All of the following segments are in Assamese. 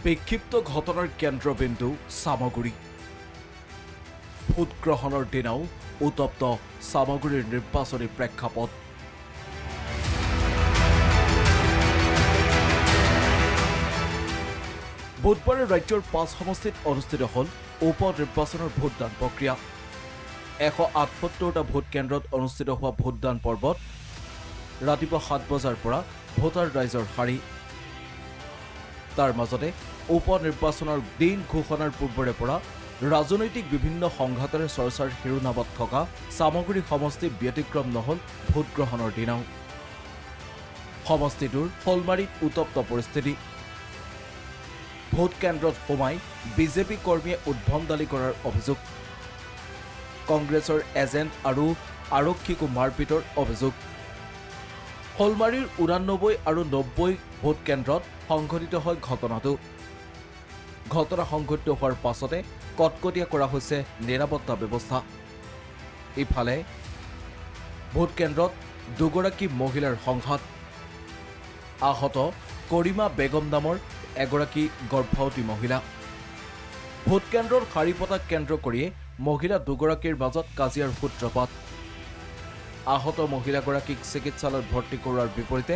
বিক্ষিপ্ত ঘটনাৰ কেন্দ্ৰবিন্দু চামগুৰি ভোটগ্ৰহণৰ দিনাও উত্তপ্ত চামগুৰিৰ নিৰ্বাচনী প্ৰেক্ষাপট বুধবাৰে ৰাজ্যৰ ৫ সমষ্টিত অনুষ্ঠিত হ'ল উপ নিৰ্বাচনৰ ভোটদান প্ৰক্ৰিয়া ১৭৮টা ভোট কেন্দ্ৰত অনুষ্ঠিত হোৱা ভোটদান পৰ্বত ৰাতিপুৱা ৭ বজাৰ পৰা ভোটাৰ ৰাইজৰ শাৰী তাৰ মাজতে উপ নিৰ্বাচনৰ দিন ঘোষণাৰ পূৰ্বৰে পৰা ৰাজনৈতিক বিভিন্ন সংঘাতেৰে চৰ্চাৰ শিৰোনামত থকা চামগুৰি সমষ্টি ব্যতিক্ৰম নহল ভোটগ্ৰহণৰ দিনাও সমষ্টিটোৰ শলমাৰীত উত্তপ্ত পৰিস্থিতি ভোট কেন্দ্ৰত সোমাই বিজেপি কৰ্মীয়ে উদ্ভণ্ডালি কৰাৰ অভিযোগ কংগ্ৰেছৰ এজেণ্ট আৰু আৰক্ষীকো মাৰপিটৰ অভিযোগ শলমাৰীৰ ৮৯ আৰু ৯০ ভোট কেন্দ্ৰত সংঘটিত হয় ঘটনাটো ঘটনা সংঘটিত হোৱাৰ পাছতে কটকটীয়া কৰা হৈছে নিৰাপত্তা ব্যৱস্থা ইফালে ভোট কেন্দ্ৰত দুগৰাকী মহিলাৰ সংঘাত আহত কৰিমা বেগম নামৰ এগৰাকী গৰ্ভৱতী মহিলা ভোট কেন্দ্ৰৰ শাৰী পতা কেন্দ্ৰ কৰিয়ে মহিলা দুগৰাকীৰ মাজত কাজিয়াৰ সূত্ৰপাত আহত মহিলাগৰাকীক চিকিৎসালয়ত ভৰ্তি কৰোৱাৰ বিপৰীতে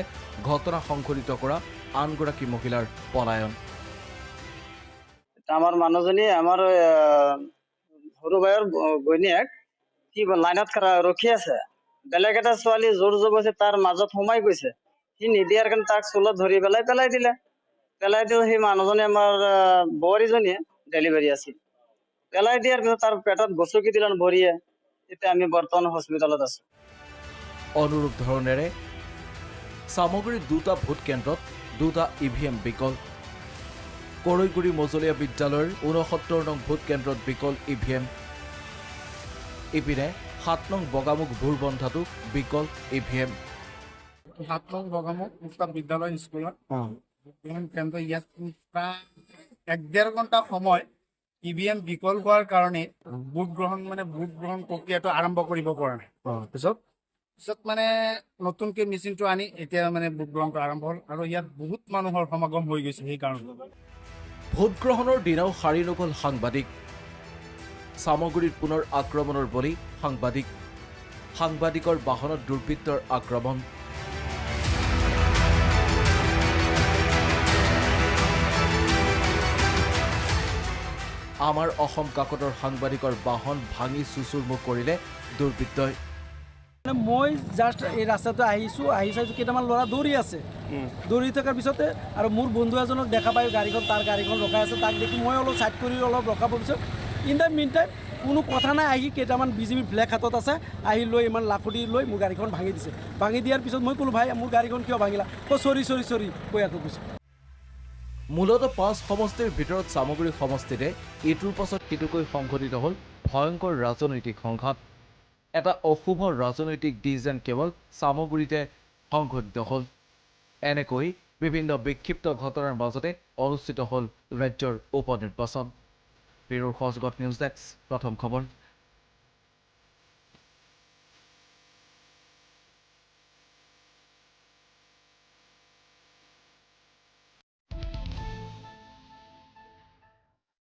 ঘটনা সংঘটিত কৰা আনগৰাকী মহিলাৰ পলায়ন আমাৰ মানুহজনী আমাৰ সৰু ভাইৰ ঘৈণীয়েক কি লাইনত ৰখি আছে বেলেগ এটা ছোৱালী জোৰ জবৰদস্তি তাৰ মাজত সোমাই গৈছে সি নিদিয়াৰ কাৰণে তাক চুলত ধৰি পেলাই দিলে সেই মানুহজনী আমাৰ বোৱাৰীজনীয়ে ডেলিভাৰী আছিল পেলাই দিয়াৰ পিছত তাৰ পেটত গচকি দিলে ভৰিয়ে এতিয়া আমি বৰ্তমান হস্পিটেলত আছো অনুৰূপ ধৰণেৰে চামগুৰিৰ দুটা ভোট কেন্দ্ৰত দুটা ইভিএম বিকল কৰৈগুৰি মজলীয়া বিদ্যালয়ৰ ৬৯ নং ভোট কেন্দ্ৰত বিকল ইভিএম ইপিনে ৭ নং বগামুখ ভোৰবন্ধাটো বিকল ইভিএম ৭ নং বগামুখ উত্তৰ বিদ্যালয় স্কুলত কেন্দ্ৰ ইয়াত প্ৰায় ১.৫ ঘণ্টা সময় ইভিএম বিকল হোৱাৰ কাৰণে ভোট গ্ৰহণ প্ৰক্ৰিয়াটো আৰম্ভ কৰিব পৰা নাই পিছত মানে নতুনকৈ মেচিনটো আনি এতিয়া মানে ভোট গ্ৰহণটো আৰম্ভ হ'ল আৰু ইয়াত বহুত মানুহৰ সমাগম হৈ গৈছে সেইকাৰণে ভোটগ্ৰহণৰ দিনাও সাৰি নগল সাংবাদিক চামগুৰিত পুনৰ আক্ৰমণৰ বলি সাংবাদিকৰ বাহনত দুৰ্বৃত্তৰ আক্ৰমণ আমাৰ অসম কাকতৰ সাংবাদিকৰ বাহন ভাঙি চুচুৰমুখ কৰিলে দুৰ্বৃত্তই মই জাষ্ট এই ৰাস্তাটো আহি চাইছোঁ কেইটামান ল'ৰা দৌৰি আছে দৌৰি থকাৰ পিছতে আৰু মোৰ বন্ধু এজনক দেখা পাই তাৰ গাড়ীখন ৰখাই আছে তাক দেখি মই অলপ চাইড কৰি অলপ ৰখাব পিছত ইন দ্য মিন টাইম কোনো কথা নাই আহি কেইটামান বিজেপি ফ্লেগ হাতত আছে আহি লৈ ইমান লাখুটি লৈ মোৰ গাড়ীখন ভাঙি দিছে ভাঙি দিয়াৰ পিছত মই ক'লোঁ ভাই মোৰ গাড়ীখন কিয় ভাঙিলা চৰি কৈ আকৌ কৈছোঁ মূলতঃ ৫ সমষ্টিৰ ভিতৰত চামগুৰি সমষ্টিতে ইটোৰ পাছত সিটোকৈ সংঘটিত হ'ল ভয়ংকৰ ৰাজনৈতিক সংঘাত এটা অশুভ ৰাজনৈতিক দিশ যেন কেৱল চামগুৰিতে সংঘটিত হ'ল এনেকৈ বিভিন্ন বিক্ষিপ্ত ঘটনাৰ মাজতে অনুষ্ঠিত হ'ল ৰাজ্যৰ উপ নিৰ্বাচন ব্যুৰ সহযোগত নিউজ ডেস্ক প্ৰথম খবৰ